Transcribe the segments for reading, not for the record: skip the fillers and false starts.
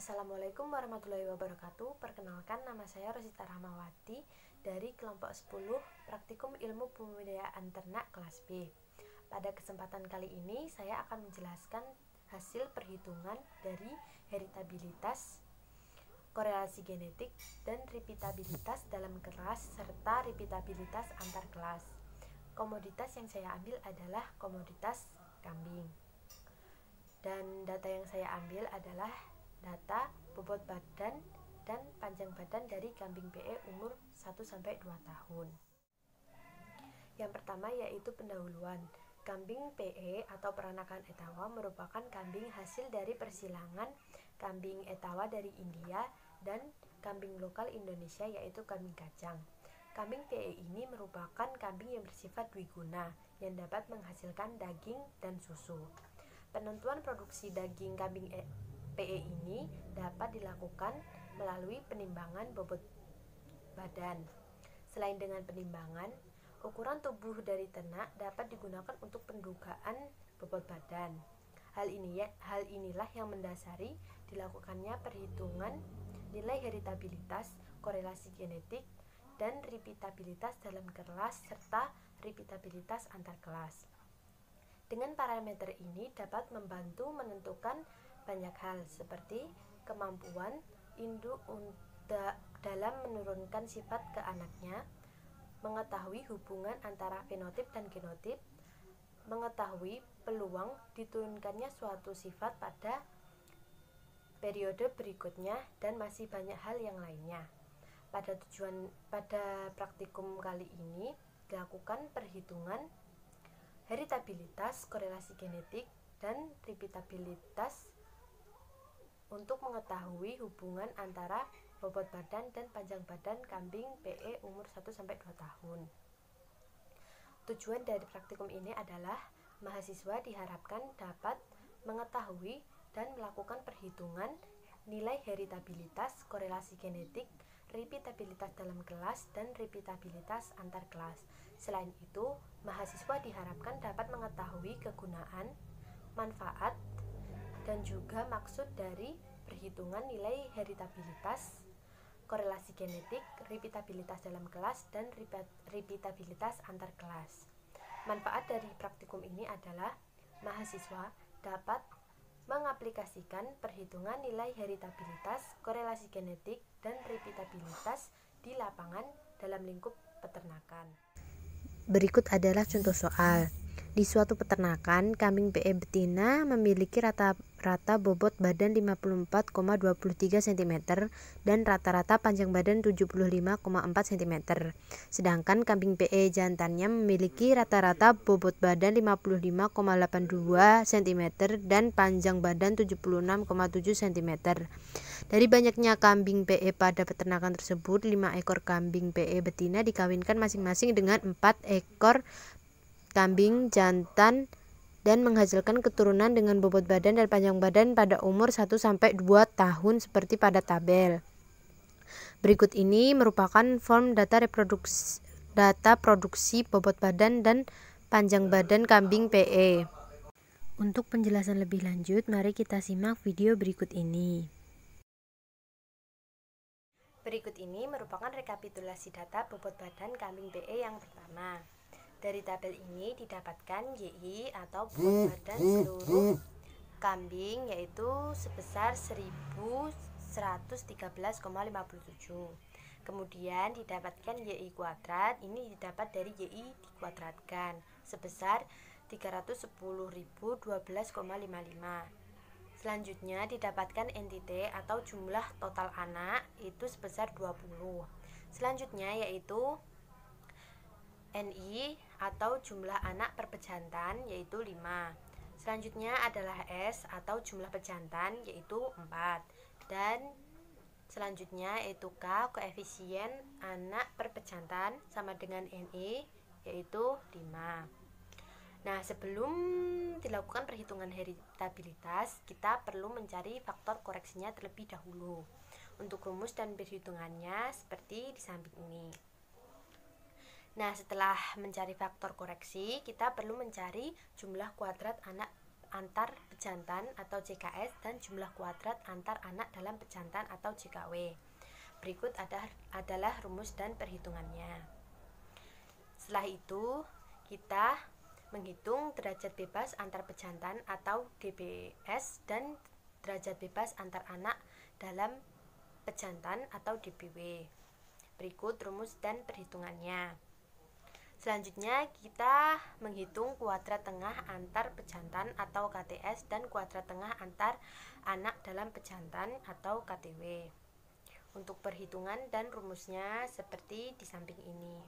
Assalamualaikum warahmatullahi wabarakatuh. Perkenalkan, nama saya Rosita Rahmawati dari kelompok 10 Praktikum Ilmu Pembudidayaan Ternak kelas B. Pada kesempatan kali ini saya akan menjelaskan hasil perhitungan dari heritabilitas, korelasi genetik, dan repeatabilitas dalam kelas serta repeatabilitas antar kelas. Komoditas yang saya ambil adalah komoditas kambing. Dan data yang saya ambil adalah data bobot badan dan panjang badan dari kambing PE umur 1-2 tahun. Yang pertama yaitu pendahuluan. Kambing PE atau peranakan Etawa merupakan kambing hasil dari persilangan kambing Etawa dari India dan kambing lokal Indonesia yaitu kambing kacang. Kambing PE ini merupakan kambing yang bersifat dwiguna yang dapat menghasilkan daging dan susu. Penentuan produksi daging kambing PE ini dapat dilakukan melalui penimbangan bobot badan. Selain dengan penimbangan, ukuran tubuh dari ternak dapat digunakan untuk pendugaan bobot badan. Hal inilah yang mendasari dilakukannya perhitungan nilai heritabilitas, korelasi genetik, dan repeatabilitas dalam kelas serta repeatabilitas antar kelas. Dengan parameter ini dapat membantu menentukan banyak hal seperti kemampuan induk dalam menurunkan sifat ke anaknya, mengetahui hubungan antara fenotip dan genotip, mengetahui peluang diturunkannya suatu sifat pada periode berikutnya, dan masih banyak hal yang lainnya. Pada praktikum kali ini dilakukan perhitungan heritabilitas, korelasi genetik, dan repeatabilitas untuk mengetahui hubungan antara bobot badan dan panjang badan kambing PE umur 1-2 tahun. Tujuan dari praktikum ini adalah mahasiswa diharapkan dapat mengetahui dan melakukan perhitungan nilai heritabilitas, korelasi genetik, repeatabilitas dalam kelas, dan repeatabilitas antar kelas. Selain itu, mahasiswa diharapkan dapat mengetahui kegunaan, manfaat, dan juga maksud dari perhitungan nilai heritabilitas, korelasi genetik, repeatabilitas dalam kelas, dan repeatabilitas antar kelas. Manfaat dari praktikum ini adalah mahasiswa dapat mengaplikasikan perhitungan nilai heritabilitas, korelasi genetik, dan repeatabilitas di lapangan dalam lingkup peternakan. Berikut adalah contoh soal. Di suatu peternakan, kambing PE betina memiliki rata-rata bobot badan 54,23 cm dan rata-rata panjang badan 75,4 cm. Sedangkan kambing PE jantannya memiliki rata-rata bobot badan 55,82 cm dan panjang badan 76,7 cm. Dari banyaknya kambing PE pada peternakan tersebut, 5 ekor kambing PE betina dikawinkan masing-masing dengan 4 ekor kambing jantan dan menghasilkan keturunan dengan bobot badan dan panjang badan pada umur 1-2 tahun seperti pada tabel. Berikut ini merupakan form data produksi bobot badan dan panjang badan kambing PE. Untuk penjelasan lebih lanjut, mari kita simak video berikut ini. Berikut ini merupakan rekapitulasi data bobot badan kambing PE yang pertama. Dari tabel ini didapatkan YI atau bobot badan seluruh kambing yaitu sebesar 1113,57. Kemudian didapatkan YI kuadrat, ini didapat dari YI dikuadratkan sebesar 310.012,55. Selanjutnya didapatkan NTT atau jumlah total anak itu sebesar 20. Selanjutnya yaitu NI atau jumlah anak per pejantan yaitu 5. Selanjutnya adalah S atau jumlah pejantan yaitu 4. Dan selanjutnya yaitu K, koefisien anak per pejantan sama dengan NI yaitu 5. Nah, sebelum dilakukan perhitungan heritabilitas, kita perlu mencari faktor koreksinya terlebih dahulu. Untuk rumus dan perhitungannya seperti di samping ini. Nah, setelah mencari faktor koreksi, kita perlu mencari jumlah kuadrat anak antar pejantan atau JKS dan jumlah kuadrat antar anak dalam pejantan atau JKW. Berikut adalah rumus dan perhitungannya. Setelah itu, kita menghitung derajat bebas antar pejantan atau DBS dan derajat bebas antar anak dalam pejantan atau DBW. Berikut rumus dan perhitungannya. Selanjutnya kita menghitung kuadrat tengah antar pejantan atau KTS dan kuadrat tengah antar anak dalam pejantan atau KTW. Untuk perhitungan dan rumusnya seperti di samping ini.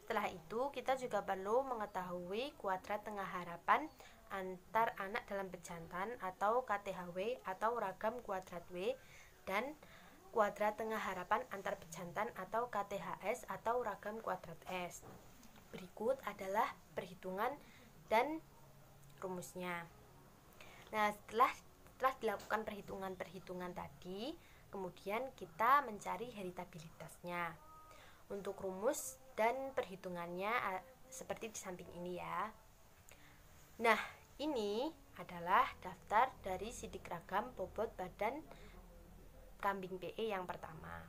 Setelah itu kita juga perlu mengetahui kuadrat tengah harapan antar anak dalam pejantan atau KTHW atau ragam kuadrat W dan kuadrat tengah harapan antar pejantan atau KTHS atau ragam kuadrat S. Berikut adalah perhitungan dan rumusnya. Nah, setelah dilakukan perhitungan tadi, kemudian kita mencari heritabilitasnya. Untuk rumus dan perhitungannya seperti di samping ini ya. Nah, ini adalah daftar dari sidik ragam bobot badan kambing PE yang pertama.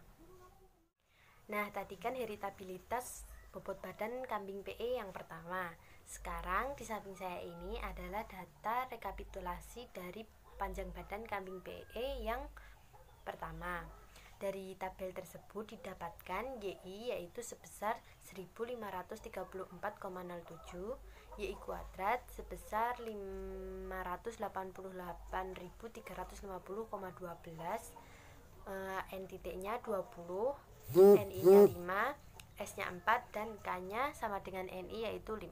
Nah, tadi kan heritabilitas bobot badan kambing PE yang pertama. Sekarang di samping saya ini adalah data rekapitulasi dari panjang badan kambing PE yang pertama. Dari tabel tersebut didapatkan YI yaitu sebesar 1534,07, YI kuadrat sebesar 588.350,12, NTT-nya 20, NI-nya 5, S-nya 4, dan K-nya sama dengan NI yaitu 5.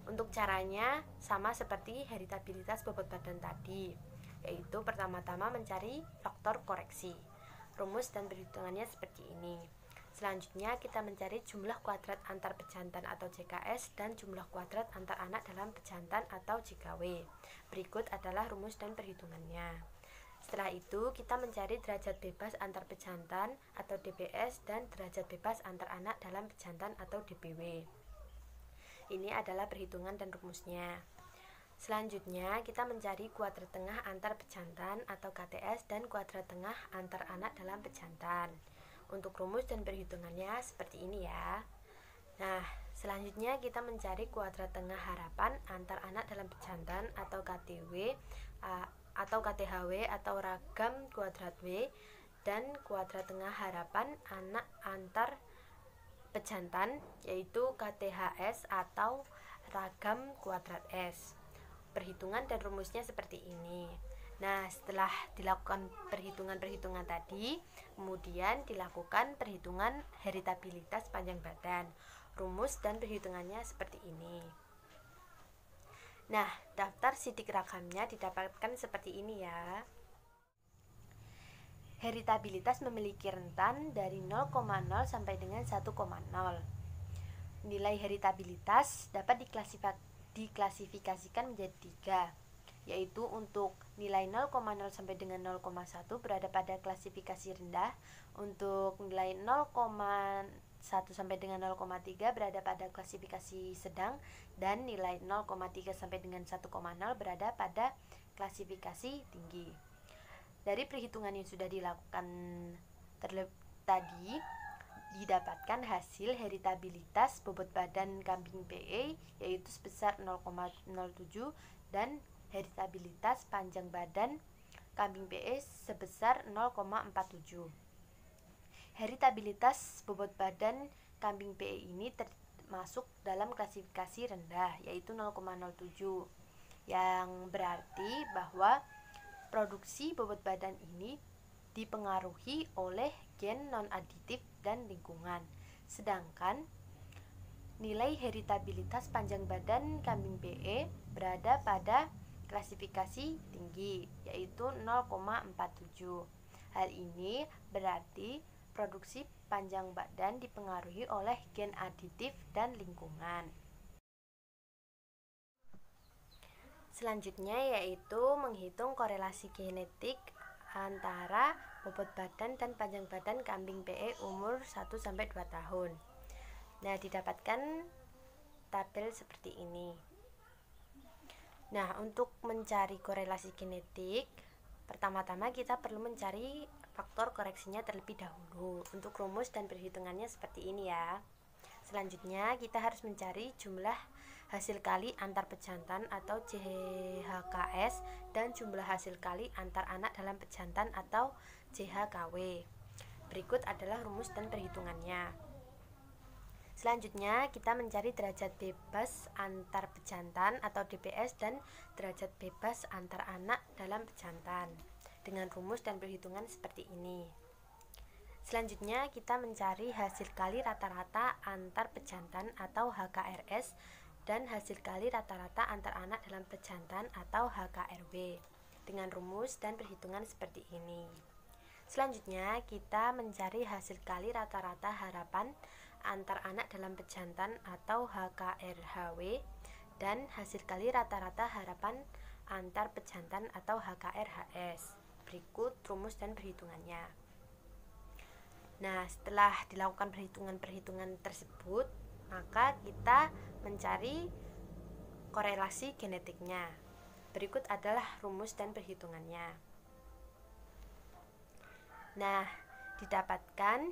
Untuk caranya sama seperti heritabilitas bobot badan tadi, yaitu pertama-tama mencari faktor koreksi. Rumus dan perhitungannya seperti ini. Selanjutnya kita mencari jumlah kuadrat antar pejantan atau JKS dan jumlah kuadrat antar anak dalam pejantan atau JKW. Berikut adalah rumus dan perhitungannya. Setelah itu kita mencari derajat bebas antar pejantan atau DBS dan derajat bebas antar anak dalam pejantan atau DBW. Ini adalah perhitungan dan rumusnya. Selanjutnya kita mencari kuadrat tengah antar pejantan atau KTS dan kuadrat tengah antar anak dalam pejantan. Untuk rumus dan perhitungannya seperti ini ya. Nah, selanjutnya kita mencari kuadrat tengah harapan antar anak dalam pejantan atau KTW atau KTHW atau ragam kuadrat W dan kuadrat tengah harapan anak antar pejantan yaitu KTHS atau ragam kuadrat S. Perhitungan dan rumusnya seperti ini. Nah, setelah dilakukan perhitungan-perhitungan tadi, kemudian dilakukan perhitungan heritabilitas panjang badan. Rumus dan perhitungannya seperti ini. Nah, daftar sidik ragamnya didapatkan seperti ini ya. Heritabilitas memiliki rentan dari 0,0 sampai dengan 1,0. Nilai heritabilitas dapat diklasifikasikan menjadi 3, yaitu untuk nilai 0,0 sampai dengan 0,1 berada pada klasifikasi rendah, untuk nilai 0,1 sampai dengan 0,3 berada pada klasifikasi sedang, dan nilai 0,3 sampai dengan 1,0 berada pada klasifikasi tinggi. Dari perhitungan yang sudah dilakukan tadi, didapatkan hasil heritabilitas bobot badan kambing PE yaitu sebesar 0,07 dan heritabilitas panjang badan kambing PE sebesar 0,47. Heritabilitas bobot badan kambing PE ini termasuk dalam klasifikasi rendah yaitu 0,07, yang berarti bahwa produksi bobot badan ini dipengaruhi oleh gen non-aditif dan lingkungan. Sedangkan nilai heritabilitas panjang badan kambing PE berada pada klasifikasi tinggi yaitu 0,47. Hal ini berarti produksi panjang badan dipengaruhi oleh gen aditif dan lingkungan. Selanjutnya yaitu menghitung korelasi genetik antara bobot badan dan panjang badan kambing PE umur 1-2 tahun. Nah, didapatkan tabel seperti ini. Nah, untuk mencari korelasi genetik, pertama-tama kita perlu mencari faktor koreksinya terlebih dahulu. Untuk rumus dan perhitungannya seperti ini ya. Selanjutnya, kita harus mencari jumlah hasil kali antar pejantan atau JHKS dan jumlah hasil kali antar anak dalam pejantan atau JHKW. Berikut adalah rumus dan perhitungannya. Selanjutnya, kita mencari derajat bebas antar pejantan atau DBS dan derajat bebas antar anak dalam pejantan dengan rumus dan perhitungan seperti ini. Selanjutnya, kita mencari hasil kali rata-rata antar pejantan atau HKRS dan hasil kali rata-rata antar anak dalam pejantan atau HKRW dengan rumus dan perhitungan seperti ini. Selanjutnya, kita mencari hasil kali rata-rata harapan antar anak dalam pejantan atau HKRHW dan hasil kali rata-rata harapan antar pejantan atau HKRHS. Berikut rumus dan perhitungannya. Nah, setelah dilakukan perhitungan-perhitungan tersebut, maka kita mencari korelasi genetiknya. Berikut adalah rumus dan perhitungannya. Nah, didapatkan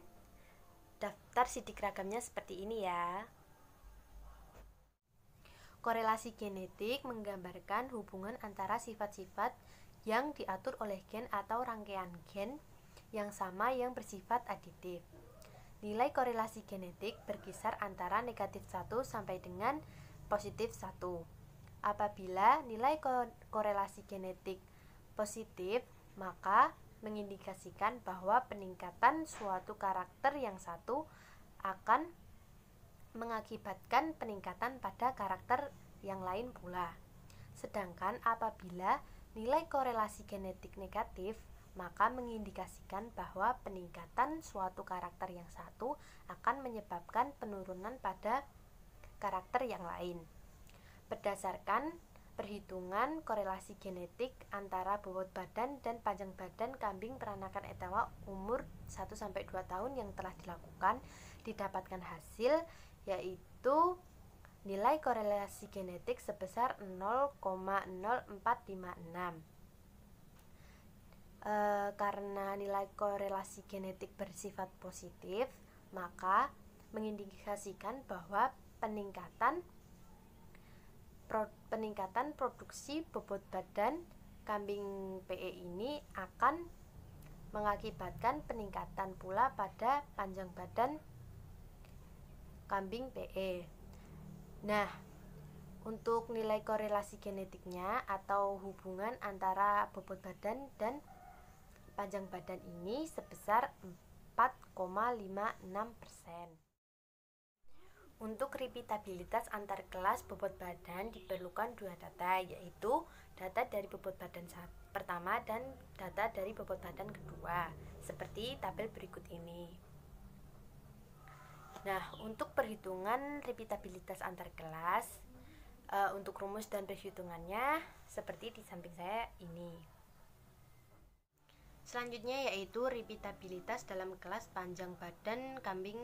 daftar sidik ragamnya seperti ini ya. Korelasi genetik menggambarkan hubungan antara sifat-sifat yang diatur oleh gen atau rangkaian gen yang sama yang bersifat aditif. Nilai korelasi genetik berkisar antara negatif 1 sampai dengan positif 1. Apabila nilai korelasi genetik positif, maka mengindikasikan bahwa peningkatan suatu karakter yang satu akan mengakibatkan peningkatan pada karakter yang lain pula. Sedangkan apabila nilai korelasi genetik negatif, maka mengindikasikan bahwa peningkatan suatu karakter yang satu akan menyebabkan penurunan pada karakter yang lain. Berdasarkan perhitungan korelasi genetik antara bobot badan dan panjang badan kambing peranakan Etawa umur 1-2 tahun yang telah dilakukan, didapatkan hasil yaitu nilai korelasi genetik sebesar 0,0456. Karena nilai korelasi genetik bersifat positif, maka mengindikasikan bahwa peningkatan produksi bobot badan kambing PE ini akan mengakibatkan peningkatan pula pada panjang badan kambing PE. Nah, untuk nilai korelasi genetiknya atau hubungan antara bobot badan dan panjang badan ini sebesar 4,56%. Untuk repeatabilitas antar kelas bobot badan diperlukan dua data, yaitu data dari bobot badan pertama dan data dari bobot badan kedua, seperti tabel berikut ini. Nah, untuk perhitungan repeatabilitas antar kelas, untuk rumus dan perhitungannya seperti di samping saya ini. Selanjutnya yaitu repeatabilitas dalam kelas panjang badan kambing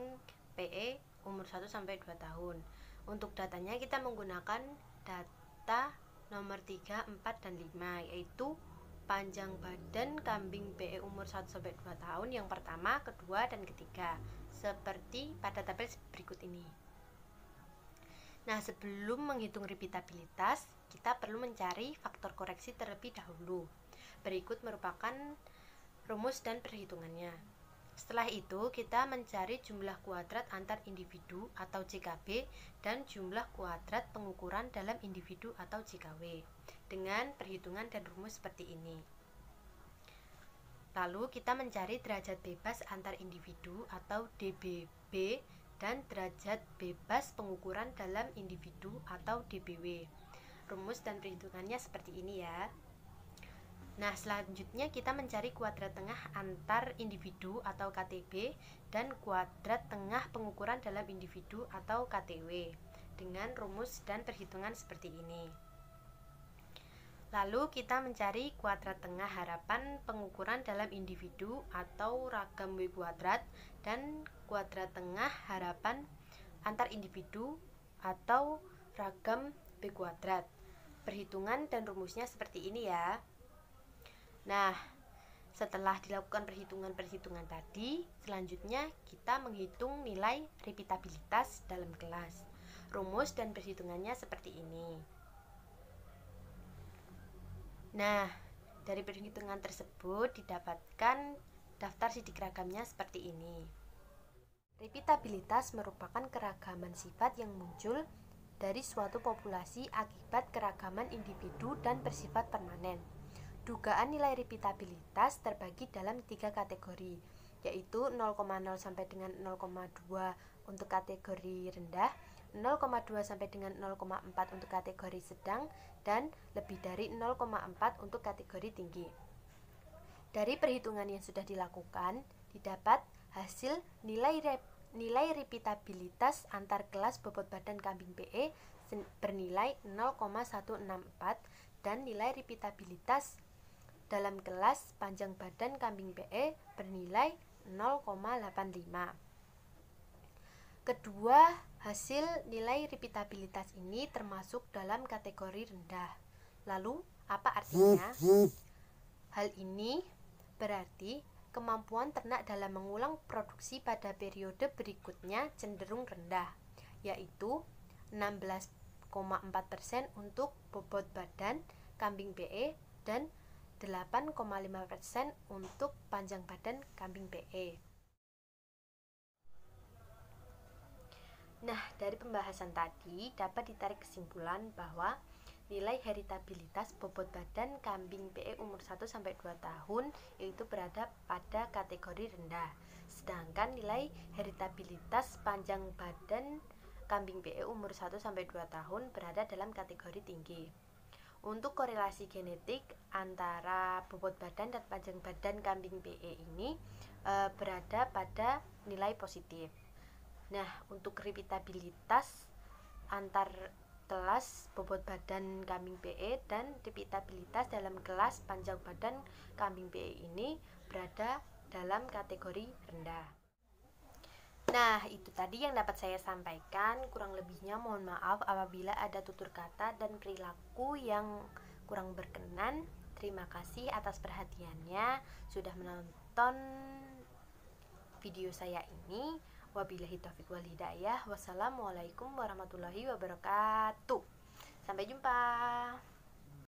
PE umur 1-2 tahun. Untuk datanya kita menggunakan data nomor 3, 4, dan 5, yaitu panjang badan kambing PE umur 1-2 tahun yang pertama, kedua, dan ketiga, seperti pada tabel berikut ini. Nah, sebelum menghitung repeatabilitas, kita perlu mencari faktor koreksi terlebih dahulu. Berikut merupakan rumus dan perhitungannya. Setelah itu, kita mencari jumlah kuadrat antar individu atau JKB dan jumlah kuadrat pengukuran dalam individu atau JKW dengan perhitungan dan rumus seperti ini. Lalu kita mencari derajat bebas antar individu atau DBB dan derajat bebas pengukuran dalam individu atau DBW. Rumus dan perhitungannya seperti ini ya. Nah, selanjutnya kita mencari kuadrat tengah antar individu atau KTB dan kuadrat tengah pengukuran dalam individu atau KTW dengan rumus dan perhitungan seperti ini. Lalu kita mencari kuadrat tengah harapan pengukuran dalam individu atau ragam W kuadrat dan kuadrat tengah harapan antar individu atau ragam B kuadrat. perhitungan dan rumusnya seperti ini ya. Nah, setelah dilakukan perhitungan-perhitungan tadi, selanjutnya kita menghitung nilai repitabilitas dalam kelas. Rumus dan perhitungannya seperti ini. Nah, dari perhitungan tersebut didapatkan daftar sidik ragamnya seperti ini. Repitabilitas merupakan keragaman sifat yang muncul dari suatu populasi akibat keragaman individu dan bersifat permanen. Dugaan nilai repitabilitas terbagi dalam 3 kategori, yaitu 0,0 sampai dengan 0,2 untuk kategori rendah, 0,2 sampai dengan 0,4 untuk kategori sedang, dan lebih dari 0,4 untuk kategori tinggi. Dari perhitungan yang sudah dilakukan, didapat hasil nilai repitabilitas antar kelas bobot badan kambing PE bernilai 0,164 dan nilai repitabilitas dalam kelas panjang badan kambing PE bernilai 0,85. Kedua hasil nilai repitabilitas ini termasuk dalam kategori rendah. Lalu, apa artinya? Hal ini berarti kemampuan ternak dalam mengulang produksi pada periode berikutnya cenderung rendah, yaitu 16,4% untuk bobot badan kambing PE dan 8,5% untuk panjang badan kambing PE. Nah, dari pembahasan tadi dapat ditarik kesimpulan bahwa nilai heritabilitas bobot badan kambing PE umur 1-2 tahun yaitu berada pada kategori rendah. Sedangkan nilai heritabilitas panjang badan kambing PE umur 1-2 tahun berada dalam kategori tinggi. Untuk korelasi genetik antara bobot badan dan panjang badan kambing PE ini berada pada nilai positif. Nah, untuk repitabilitas antar kelas bobot badan kambing PE dan repitabilitas dalam kelas panjang badan kambing PE ini berada dalam kategori rendah. Nah, itu tadi yang dapat saya sampaikan. Kurang lebihnya mohon maaf apabila ada tutur kata dan perilaku yang kurang berkenan. Terima kasih atas perhatiannya sudah menonton video saya ini. Wabillahi taufiq wal hidayah. Wassalamualaikum warahmatullahi wabarakatuh. Sampai jumpa.